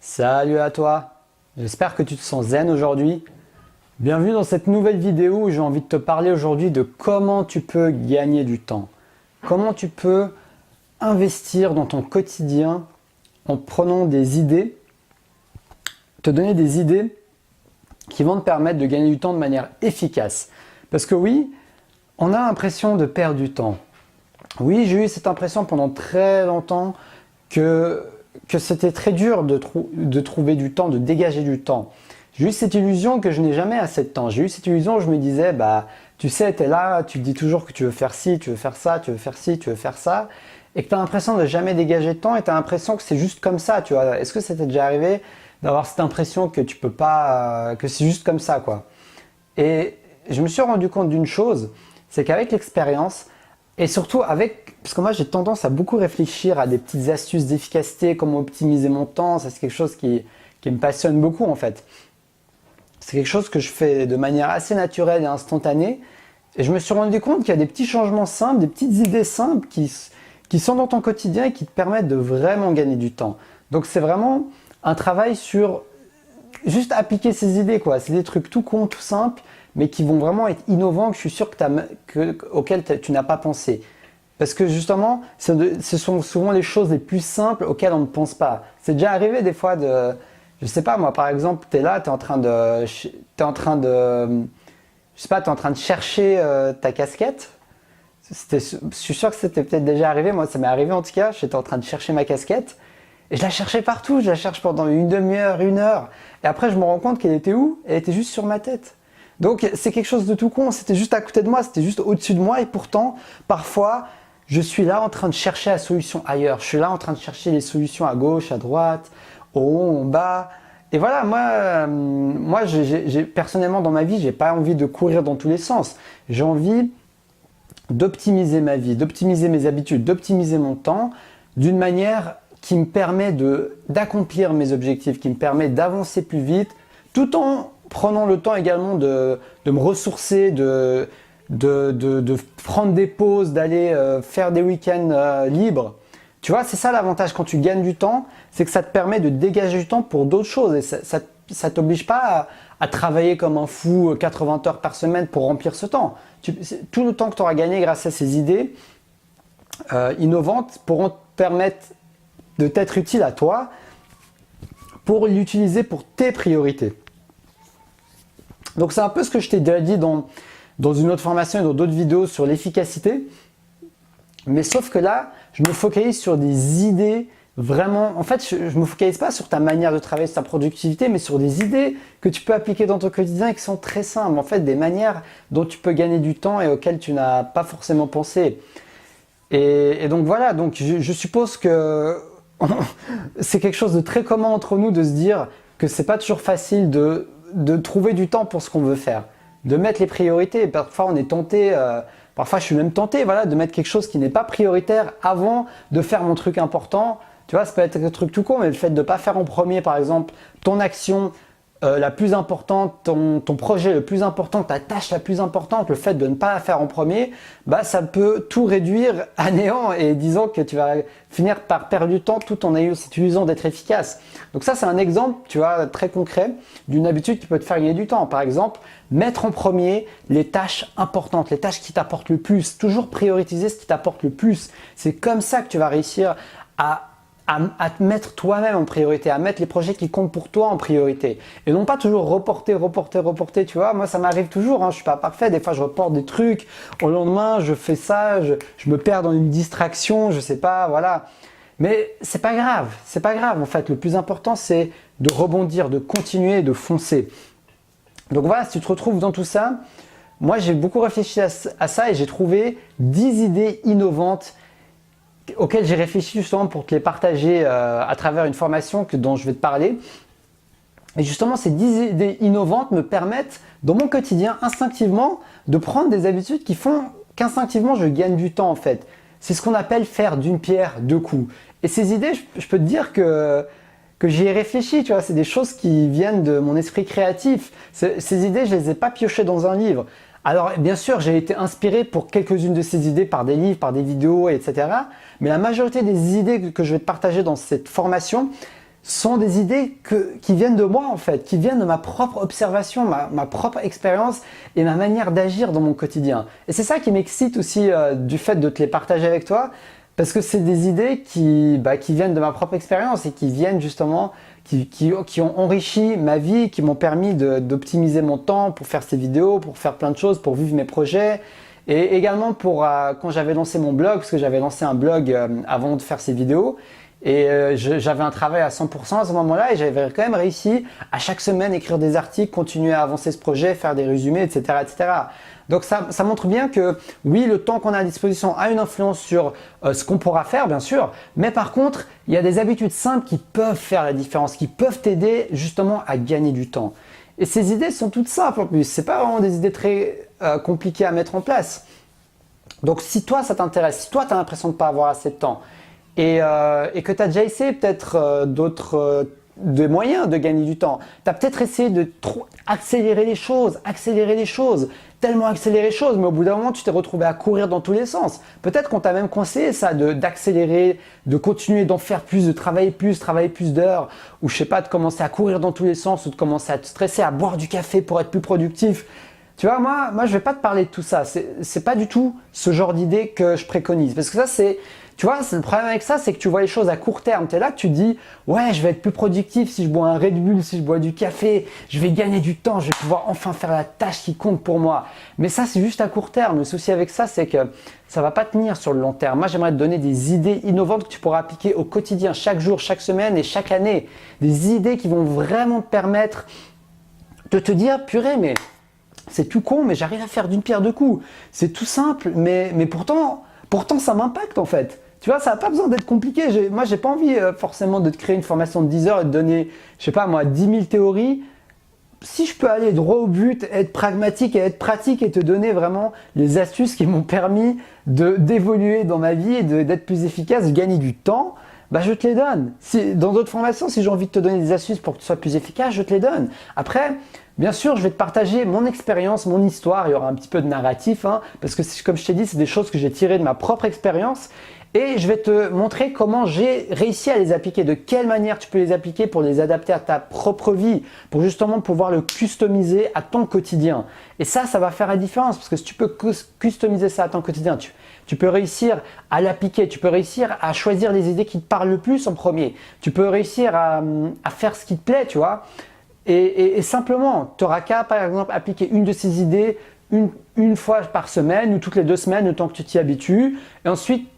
Salut à toi, j'espère que tu te sens zen aujourd'hui. Bienvenue dans cette nouvelle vidéo où j'ai envie de te parler aujourd'hui de comment tu peux gagner du temps. Comment tu peux investir dans ton quotidien en prenant des idées, te donner des idées qui vont te permettre de gagner du temps de manière efficace. Parce que oui, on a l'impression de perdre du temps. Oui, j'ai eu cette impression pendant très longtemps que c'était très dur de trouver du temps, de dégager du temps. J'ai eu cette illusion que je n'ai jamais assez de temps. J'ai eu cette illusion où je me disais, tu sais, tu es là, tu te dis toujours que tu veux faire ci, tu veux faire ça, tu veux faire ci, tu veux faire ça, et que tu as l'impression de jamais dégager de temps et tu as l'impression que c'est juste comme ça, tu vois. Est-ce que ça t'est déjà arrivé d'avoir cette impression que tu peux pas, que c'est juste comme ça, quoi. Et je me suis rendu compte d'une chose, c'est qu'avec l'expérience, et surtout parce que moi j'ai tendance à beaucoup réfléchir à des petites astuces d'efficacité, comment optimiser mon temps, ça c'est quelque chose qui me passionne beaucoup en fait. C'est quelque chose que je fais de manière assez naturelle et instantanée. Et je me suis rendu compte qu'il y a des petits changements simples, des petites idées simples qui sont dans ton quotidien et qui te permettent de vraiment gagner du temps. Donc c'est vraiment un travail sur juste appliquer ces idées, quoi. C'est des trucs tout cons, tout simples, mais qui vont vraiment être innovants, que je suis sûr auxquels tu n'as pas pensé. Parce que justement, ce sont souvent les choses les plus simples auxquelles on ne pense pas. C'est déjà arrivé des fois je sais pas moi, par exemple, tu es là, tu es en train de chercher ta casquette. Je suis sûr que c'était peut-être déjà arrivé, moi ça m'est arrivé en tout cas, j'étais en train de chercher ma casquette. Et je la cherchais partout, je la cherche pendant une demi-heure, une heure. Et après, je me rends compte qu'elle était où? Elle était juste sur ma tête. Donc, c'est quelque chose de tout con. C'était juste à côté de moi, c'était juste au-dessus de moi. Et pourtant, parfois, je suis là en train de chercher la solution ailleurs. Je suis là en train de chercher les solutions à gauche, à droite, au haut, en bas. Et voilà, moi personnellement, dans ma vie, j'ai pas envie de courir dans tous les sens. J'ai envie d'optimiser ma vie, d'optimiser mes habitudes, d'optimiser mon temps d'une manière qui me permet d'accomplir mes objectifs, qui me permet d'avancer plus vite, tout en prenant le temps également de me ressourcer, de prendre des pauses, d'aller faire des week-ends libres. Tu vois, c'est ça l'avantage quand tu gagnes du temps, c'est que ça te permet de dégager du temps pour d'autres choses. Et ça t'oblige pas à travailler comme un fou 80 heures par semaine pour remplir ce temps. Tout le temps que tu auras gagné grâce à ces idées innovantes pourront te permettre de t'être utile à toi pour l'utiliser pour tes priorités. Donc c'est un peu ce que je t'ai déjà dit dans une autre formation et dans d'autres vidéos sur l'efficacité. Mais sauf que là, je me focalise sur des idées vraiment... En fait, je ne me focalise pas sur ta manière de travailler, sur ta productivité, mais sur des idées que tu peux appliquer dans ton quotidien et qui sont très simples. En fait, des manières dont tu peux gagner du temps et auxquelles tu n'as pas forcément pensé. Et donc voilà, donc je suppose que c'est quelque chose de très commun entre nous de se dire que c'est pas toujours facile de trouver du temps pour ce qu'on veut faire, de mettre les priorités. Parfois on est tenté, parfois je suis même tenté, voilà, de mettre quelque chose qui n'est pas prioritaire avant de faire mon truc important. Tu vois, ça peut être un truc tout con, mais le fait de ne pas faire en premier, par exemple, ton action la plus importante, ton projet le plus important, ta tâche la plus importante, le fait de ne pas la faire en premier, ça peut tout réduire à néant et disons que tu vas finir par perdre du temps tout en ayant cette illusion d'être efficace. Donc ça, c'est un exemple, tu vois, très concret d'une habitude qui peut te faire gagner du temps. Par exemple, mettre en premier les tâches importantes, les tâches qui t'apportent le plus, toujours prioriser ce qui t'apporte le plus. C'est comme ça que tu vas réussir à te mettre toi-même en priorité, à mettre les projets qui comptent pour toi en priorité. Et non pas toujours reporter, tu vois. Moi, ça m'arrive toujours, hein, je suis pas parfait. Des fois, je reporte des trucs. Au lendemain, je fais ça, je me perds dans une distraction, je sais pas, voilà. Mais c'est pas grave en fait. Le plus important, c'est de rebondir, de continuer, de foncer. Donc voilà, si tu te retrouves dans tout ça, moi, j'ai beaucoup réfléchi à ça et j'ai trouvé 10 idées innovantes auxquelles j'ai réfléchi justement pour te les partager à travers une formation dont je vais te parler. Et justement, ces 10 idées innovantes me permettent, dans mon quotidien, instinctivement, de prendre des habitudes qui font qu'instinctivement, je gagne du temps en fait. C'est ce qu'on appelle faire d'une pierre deux coups. Et ces idées, je peux te dire que j'y ai réfléchi, tu vois, c'est des choses qui viennent de mon esprit créatif. Ces idées, je les ai pas piochées dans un livre. Alors bien sûr, j'ai été inspiré pour quelques-unes de ces idées par des livres, par des vidéos, etc. Mais la majorité des idées que je vais te partager dans cette formation, sont des idées qui viennent de moi en fait, qui viennent de ma propre observation, ma propre expérience et ma manière d'agir dans mon quotidien. Et c'est ça qui m'excite aussi du fait de te les partager avec toi, parce que c'est des idées qui viennent de ma propre expérience et qui viennent justement, qui ont enrichi ma vie, qui m'ont permis d'optimiser mon temps pour faire ces vidéos, pour faire plein de choses, pour vivre mes projets. Et également pour quand j'avais lancé mon blog, parce que j'avais lancé un blog avant de faire ces vidéos, et j'avais un travail à 100% à ce moment-là et j'avais quand même réussi à chaque semaine écrire des articles, continuer à avancer ce projet, faire des résumés, etc. etc. Donc ça montre bien que oui, le temps qu'on a à disposition a une influence sur ce qu'on pourra faire, bien sûr, mais par contre, il y a des habitudes simples qui peuvent faire la différence, qui peuvent t'aider justement à gagner du temps. Et ces idées sont toutes simples en plus, c'est pas vraiment des idées très compliquées à mettre en place. Donc si toi ça t'intéresse, si toi tu as l'impression de ne pas avoir assez de temps, et que tu as déjà essayé peut-être d'autres des moyens de gagner du temps. Tu as peut-être essayé de trop accélérer les choses, tellement accélérer les choses, mais au bout d'un moment, tu t'es retrouvé à courir dans tous les sens. Peut-être qu'on t'a même conseillé ça, d'accélérer, de continuer d'en faire plus, de travailler plus d'heures, ou je sais pas, de commencer à courir dans tous les sens, ou de commencer à te stresser, à boire du café pour être plus productif. Tu vois, moi je vais pas te parler de tout ça. C'est pas du tout ce genre d'idée que je préconise. Parce que ça, tu vois, le problème avec ça, c'est que tu vois les choses à court terme. Tu es là, tu te dis, ouais, je vais être plus productif si je bois un Red Bull, si je bois du café, je vais gagner du temps, je vais pouvoir enfin faire la tâche qui compte pour moi. Mais ça, c'est juste à court terme. Le souci avec ça, c'est que ça va pas tenir sur le long terme. Moi, j'aimerais te donner des idées innovantes que tu pourras appliquer au quotidien, chaque jour, chaque semaine et chaque année. Des idées qui vont vraiment te permettre de te dire, purée, mais c'est tout con, mais j'arrive à faire d'une pierre deux coups. C'est tout simple, mais pourtant ça m'impacte en fait. Tu vois, ça n'a pas besoin d'être compliqué. Moi, j'ai pas envie forcément de te créer une formation de 10 heures et de donner, je sais pas moi, 10 000 théories. Si je peux aller droit au but, être pragmatique et être pratique et te donner vraiment les astuces qui m'ont permis d'évoluer dans ma vie et d'être plus efficace, de gagner du temps, bah je te les donne. Dans d'autres formations, si j'ai envie de te donner des astuces pour que tu sois plus efficace, je te les donne. Après, bien sûr, je vais te partager mon expérience, mon histoire. Il y aura un petit peu de narratif, hein, parce que comme je t'ai dit, c'est des choses que j'ai tirées de ma propre expérience. Et je vais te montrer comment j'ai réussi à les appliquer, de quelle manière tu peux les appliquer pour les adapter à ta propre vie, pour justement pouvoir le customiser à ton quotidien. Et ça va faire la différence, parce que si tu peux customiser ça à ton quotidien, tu peux réussir à l'appliquer, tu peux réussir à choisir les idées qui te parlent le plus en premier, tu peux réussir à faire ce qui te plaît, tu vois. Et simplement, tu n'auras qu'à, par exemple, appliquer une de ces idées une fois par semaine ou toutes les 2 semaines, le temps que tu t'y habitues. Et ensuite,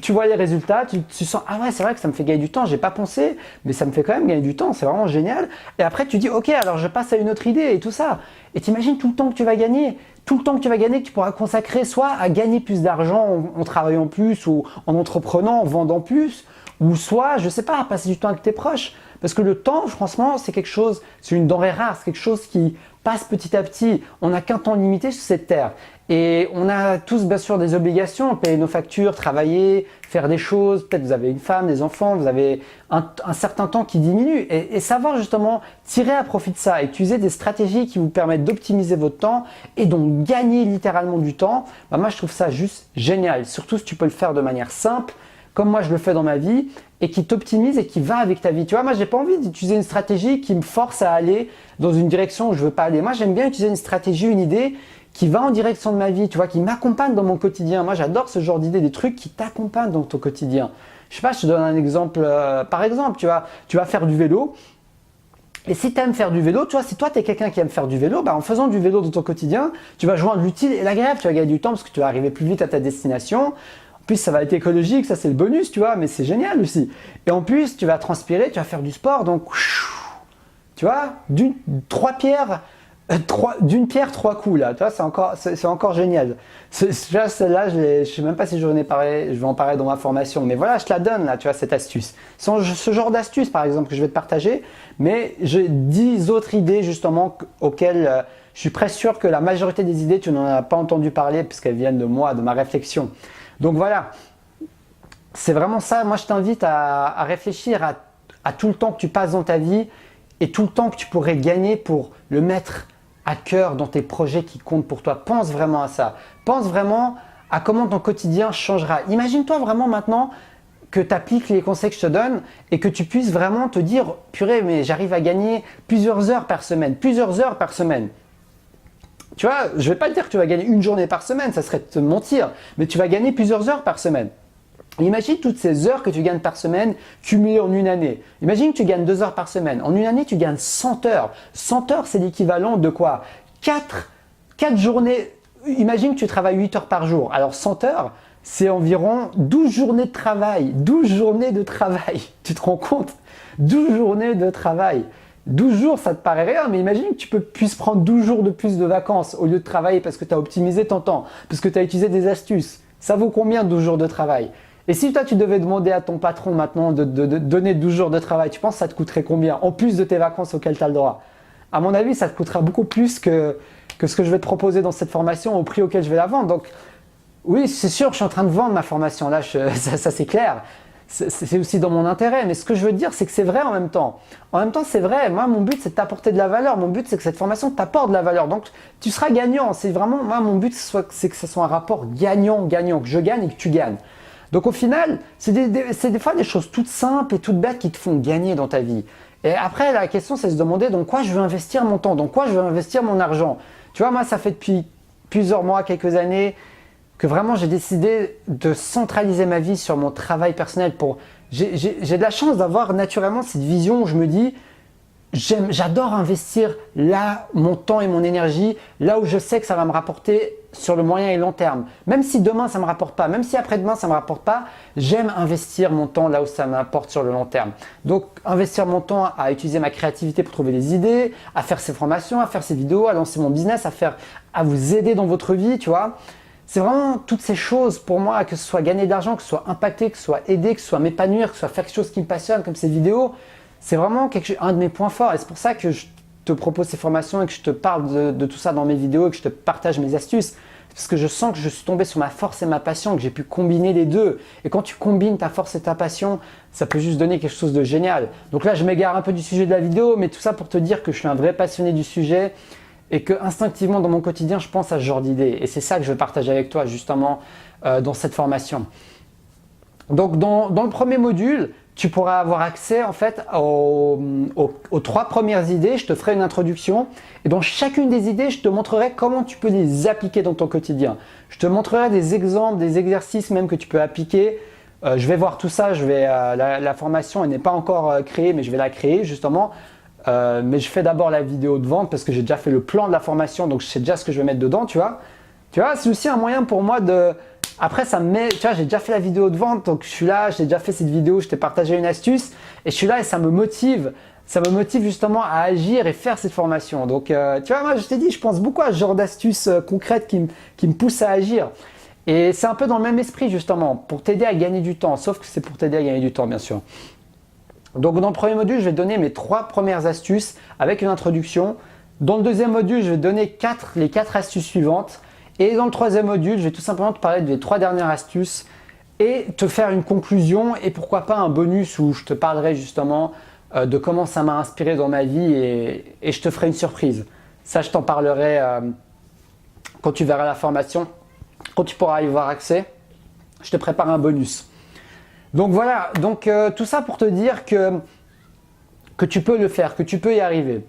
tu vois les résultats, tu sens, ah ouais, c'est vrai que ça me fait gagner du temps, j'ai pas pensé, mais ça me fait quand même gagner du temps, c'est vraiment génial. Et après, tu dis, ok, alors je passe à une autre idée et tout ça. Et t'imagines tout le temps que tu vas gagner, que tu pourras consacrer soit à gagner plus d'argent en travaillant plus ou en entreprenant, en vendant plus, ou soit, je sais pas, à passer du temps avec tes proches. Parce que le temps, franchement, c'est une denrée rare, c'est quelque chose qui passe petit à petit. On n'a qu'un temps limité sur cette terre. Et on a tous, bien sûr, des obligations, payer nos factures, travailler, faire des choses. Peut-être vous avez une femme, des enfants, vous avez un certain temps qui diminue. Et savoir justement tirer à profit de ça et utiliser des stratégies qui vous permettent d'optimiser votre temps et donc gagner littéralement du temps, bah moi, je trouve ça juste génial. Surtout si tu peux le faire de manière simple, comme moi je le fais dans ma vie, et qui t'optimise et qui va avec ta vie. Tu vois, moi j'ai pas envie d'utiliser une stratégie qui me force à aller dans une direction où je veux pas aller. Moi j'aime bien utiliser une stratégie, une idée qui va en direction de ma vie, tu vois, qui m'accompagne dans mon quotidien. Moi j'adore ce genre d'idée, des trucs qui t'accompagnent dans ton quotidien. Je sais pas, je te donne un exemple. Par exemple, tu vas faire du vélo. Et si tu aimes faire du vélo, tu vois, si toi tu es quelqu'un qui aime faire du vélo, bah, en faisant du vélo dans ton quotidien, tu vas joindre l'utile et l'agréable, tu vas gagner du temps parce que tu vas arriver plus vite à ta destination. En plus, ça va être écologique, ça c'est le bonus, tu vois, mais c'est génial aussi. Et en plus, tu vas transpirer, tu vas faire du sport, donc tu vois, d'une pierre trois coups là, tu vois, c'est encore génial. Celle-là, je sais même pas si je vais en parler dans ma formation, mais voilà, je te la donne là, tu vois, cette astuce. Ce genre d'astuce par exemple que je vais te partager, mais j'ai 10 autres idées justement auxquelles je suis presque sûr que la majorité des idées, tu n'en as pas entendu parler puisqu'elles viennent de moi, de ma réflexion. Donc voilà, c'est vraiment ça. Moi, je t'invite à réfléchir à tout le temps que tu passes dans ta vie et tout le temps que tu pourrais gagner pour le mettre à cœur dans tes projets qui comptent pour toi. Pense vraiment à ça. Pense vraiment à comment ton quotidien changera. Imagine-toi vraiment maintenant que tu appliques les conseils que je te donne et que tu puisses vraiment te dire « Purée, mais j'arrive à gagner plusieurs heures par semaine, plusieurs heures par semaine. » Tu vois, je ne vais pas te dire que tu vas gagner une journée par semaine, ça serait te mentir, mais tu vas gagner plusieurs heures par semaine. Imagine toutes ces heures que tu gagnes par semaine cumulées en une année. Imagine que tu gagnes 2 heures par semaine. En une année, tu gagnes 100 heures. 100 heures, c'est l'équivalent de quoi? 4 journées. Imagine que tu travailles 8 heures par jour. Alors 100 heures, c'est environ 12 journées de travail. 12 journées de travail. Tu te rends compte? 12 journées de travail. 12 jours, ça te paraît rien, mais imagine que tu puisses prendre 12 jours de plus de vacances au lieu de travailler parce que tu as optimisé ton temps, parce que tu as utilisé des astuces. Ça vaut combien 12 jours de travail? Et si toi, tu devais demander à ton patron maintenant de donner 12 jours de travail, tu penses que ça te coûterait combien en plus de tes vacances auxquelles tu as le droit? À mon avis, ça te coûtera beaucoup plus que ce que je vais te proposer dans cette formation au prix auquel je vais la vendre. Donc, oui, c'est sûr, je suis en train de vendre ma formation. Là, ça c'est clair. C'est aussi dans mon intérêt. Mais ce que je veux dire, c'est que c'est vrai en même temps. En même temps, c'est vrai. Moi, mon but, c'est de t'apporter de la valeur. Mon but, c'est que cette formation t'apporte de la valeur. Donc, tu seras gagnant. C'est vraiment, moi, mon but, c'est que ce soit un rapport gagnant-gagnant, que je gagne et que tu gagnes. Donc au final, c'est des fois des choses toutes simples et toutes bêtes qui te font gagner dans ta vie. Et après, la question, c'est de se demander dans quoi je veux investir mon temps, dans quoi je veux investir mon argent. Tu vois, moi, ça fait depuis plusieurs mois, quelques années, que vraiment j'ai décidé de centraliser ma vie sur mon travail personnel. J'ai de la chance d'avoir naturellement cette vision où je me dis, j'adore investir là mon temps et mon énergie, là où je sais que ça va me rapporter sur le moyen et long terme. Même si demain ça ne me rapporte pas, même si après-demain ça ne me rapporte pas, j'aime investir mon temps là où ça m'apporte sur le long terme. Donc investir mon temps à utiliser ma créativité pour trouver des idées, à faire ces formations, à faire ces vidéos, à lancer mon business, à vous aider dans votre vie, tu vois. C'est vraiment toutes ces choses pour moi, que ce soit gagner de l'argent, que ce soit impacter, que ce soit aider, que ce soit m'épanouir, que ce soit faire quelque chose qui me passionne comme ces vidéos. C'est vraiment un de mes points forts et c'est pour ça que je te propose ces formations et que je te parle de tout ça dans mes vidéos et que je te partage mes astuces. Parce que je sens que je suis tombé sur ma force et ma passion, que j'ai pu combiner les deux. Et quand tu combines ta force et ta passion, ça peut juste donner quelque chose de génial. Donc là, je m'égare un peu du sujet de la vidéo, mais tout ça pour te dire que je suis un vrai passionné du sujet et que instinctivement dans mon quotidien, je pense à ce genre d'idées. Et c'est ça que je vais partager avec toi justement dans cette formation. Donc dans le premier module, tu pourras avoir accès en fait aux 3 premières idées. Je te ferai une introduction et dans chacune des idées, je te montrerai comment tu peux les appliquer dans ton quotidien. Je te montrerai des exemples, des exercices même que tu peux appliquer. Je vais voir tout ça. La formation elle n'est pas encore créée, mais je vais la créer justement. Mais je fais d'abord la vidéo de vente parce que j'ai déjà fait le plan de la formation, donc je sais déjà ce que je vais mettre dedans, tu vois. Tu vois, c'est aussi un moyen pour moi de… Après, ça me met, tu vois, j'ai déjà fait la vidéo de vente, donc je suis là, j'ai déjà fait cette vidéo, je t'ai partagé une astuce et je suis là et ça me motive justement à agir et faire cette formation. Donc, tu vois, moi, je t'ai dit, je pense beaucoup à ce genre d'astuces concrètes qui me poussent à agir. Et c'est un peu dans le même esprit justement, pour t'aider à gagner du temps, sauf que c'est pour t'aider à gagner du temps, bien sûr. Donc, dans le premier module, je vais te donner mes 3 premières astuces avec une introduction. Dans le deuxième module, je vais te donner les 4 astuces suivantes. Et dans le troisième module, je vais tout simplement te parler des 3 dernières astuces et te faire une conclusion et pourquoi pas un bonus où je te parlerai justement de comment ça m'a inspiré dans ma vie et je te ferai une surprise. Ça, je t'en parlerai quand tu verras la formation, quand tu pourras y avoir accès. Je te prépare un bonus. Donc voilà, tout ça pour te dire que tu peux le faire, que tu peux y arriver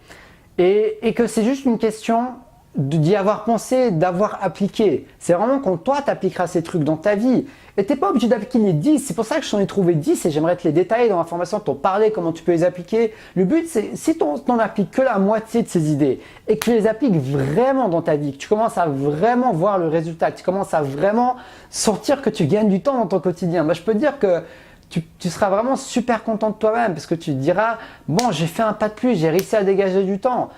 et que c'est juste une question d'y avoir pensé, d'avoir appliqué. C'est vraiment quand toi tu appliqueras ces trucs dans ta vie. Et tu n'es pas obligé d'appliquer les 10. C'est pour ça que je t'en ai trouvé 10 et j'aimerais te les détailler dans la formation, t'en parler, comment tu peux les appliquer. Le but, c'est si tu n'en appliques que la moitié de ces idées et que tu les appliques vraiment dans ta vie, que tu commences à vraiment voir le résultat, que tu commences à vraiment sentir que tu gagnes du temps dans ton quotidien, je peux te dire que tu seras vraiment super content de toi-même parce que tu te diras « Bon, j'ai fait un pas de plus, j'ai réussi à dégager du temps ».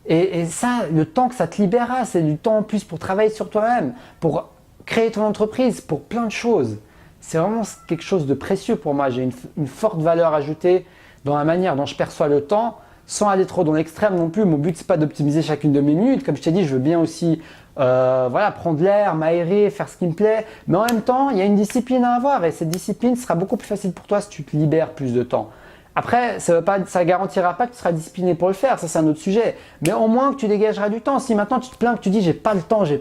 Et ça, le temps que ça te libérera, c'est du temps en plus pour travailler sur toi-même, pour créer ton entreprise, pour plein de choses. C'est vraiment quelque chose de précieux pour moi. J'ai une forte valeur ajoutée dans la manière dont je perçois le temps, sans aller trop dans l'extrême non plus. Mon but, c'est pas d'optimiser chacune de mes minutes. Comme je t'ai dit, je veux bien aussi prendre l'air, m'aérer, faire ce qui me plaît. Mais en même temps, il y a une discipline à avoir et cette discipline sera beaucoup plus facile pour toi si tu te libères plus de temps. Après, ça ne garantira pas que tu seras discipliné pour le faire, ça c'est un autre sujet. Mais au moins que tu dégageras du temps. Si maintenant tu te plains que tu dis j'ai pas le temps, j'ai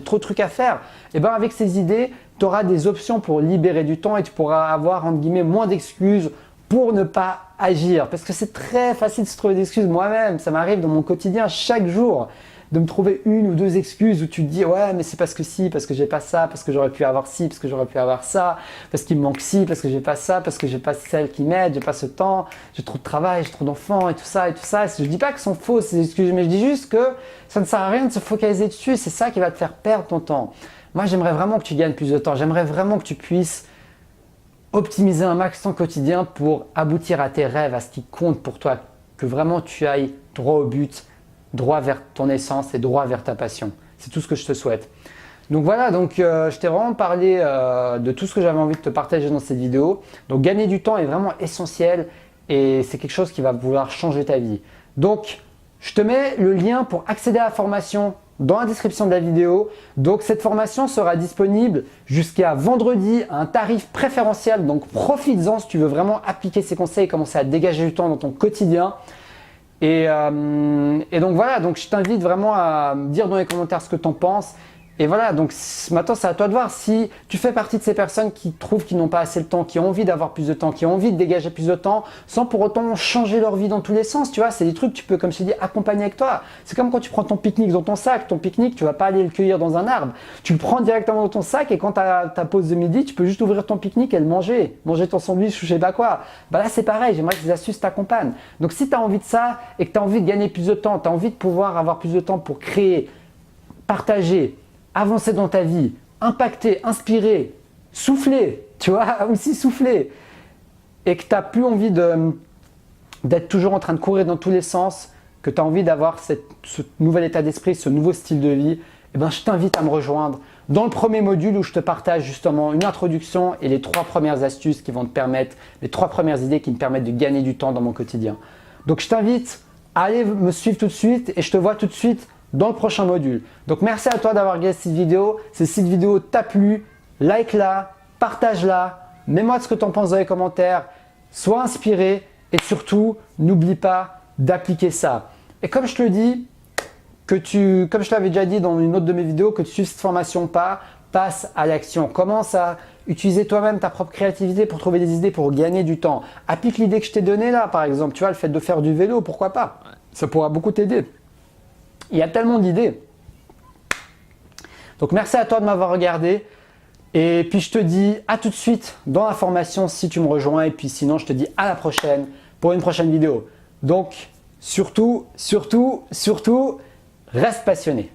trop de trucs à faire, et bien avec ces idées, tu auras des options pour libérer du temps et tu pourras avoir entre guillemets moins d'excuses pour ne pas agir. Parce que c'est très facile de se trouver des excuses. Moi-même, ça m'arrive dans mon quotidien chaque jour de me trouver une ou deux excuses où tu te dis ouais mais c'est parce que si, parce que j'ai pas ça, parce que j'aurais pu avoir ci, parce que j'aurais pu avoir ça, parce qu'il me manque ci, parce que j'ai pas ça, parce que j'ai pas celle qui m'aide, j'ai pas ce temps, j'ai trop de travail, j'ai trop d'enfants et tout ça et tout ça. Je dis pas que sont fausses ces excuses, mais je dis juste que ça ne sert à rien de se focaliser dessus, c'est ça qui va te faire perdre ton temps. Moi j'aimerais vraiment que tu gagnes plus de temps, j'aimerais vraiment que tu puisses optimiser un max ton quotidien pour aboutir à tes rêves, à ce qui compte pour toi, que vraiment tu ailles droit au but, droit vers ton essence et droit vers ta passion. C'est tout ce que je te souhaite. Donc voilà, je t'ai vraiment parlé de tout ce que j'avais envie de te partager dans cette vidéo. Donc gagner du temps est vraiment essentiel et c'est quelque chose qui va vouloir changer ta vie. Donc je te mets le lien pour accéder à la formation dans la description de la vidéo. Donc cette formation sera disponible jusqu'à vendredi à un tarif préférentiel. Donc profites-en si tu veux vraiment appliquer ces conseils et commencer à dégager du temps dans ton quotidien. Et donc voilà, donc je t'invite vraiment à me dire dans les commentaires ce que tu en penses. Et voilà, donc maintenant c'est à toi de voir si tu fais partie de ces personnes qui trouvent qu'ils n'ont pas assez de temps, qui ont envie d'avoir plus de temps, qui ont envie de dégager plus de temps sans pour autant changer leur vie dans tous les sens. Tu vois, c'est des trucs que tu peux, comme je t'ai dit, accompagner avec toi. C'est comme quand tu prends ton pique-nique dans ton sac. Ton pique-nique, tu vas pas aller le cueillir dans un arbre. Tu le prends directement dans ton sac et quand tu as ta pause de midi, tu peux juste ouvrir ton pique-nique et le manger. Manger ton sandwich ou je sais pas quoi. Bah là c'est pareil, j'aimerais que ces astuces t'accompagnent. Donc si tu as envie de ça et que tu as envie de gagner plus de temps, tu as envie de pouvoir avoir plus de temps pour créer, partager, avancer dans ta vie, impacter, inspirer, souffler, tu vois, aussi souffler, et que tu n'as plus envie d'être toujours en train de courir dans tous les sens, que tu as envie d'avoir ce nouvel état d'esprit, ce nouveau style de vie, eh ben, je t'invite à me rejoindre dans le premier module où je te partage justement une introduction et les 3 premières astuces qui vont te permettre, les 3 premières idées qui me permettent de gagner du temps dans mon quotidien. Donc je t'invite à aller me suivre tout de suite et je te vois tout de suite dans le prochain module. Donc merci à toi d'avoir regardé cette vidéo. Si cette vidéo t'a plu, like-la, partage-la, mets-moi ce que tu en penses dans les commentaires, sois inspiré et surtout n'oublie pas d'appliquer ça. Et comme je te le dis, comme je l'avais déjà dit dans une autre de mes vidéos, que tu suives cette formation ou pas, passe à l'action. Commence à utiliser toi-même ta propre créativité pour trouver des idées, pour gagner du temps. Applique l'idée que je t'ai donnée là par exemple, tu vois, le fait de faire du vélo, pourquoi pas? Ça pourra beaucoup t'aider. Il y a tellement d'idées. Donc merci à toi de m'avoir regardé. Et puis je te dis à tout de suite dans la formation si tu me rejoins. Et puis sinon je te dis à la prochaine pour une prochaine vidéo. Donc surtout, reste passionné.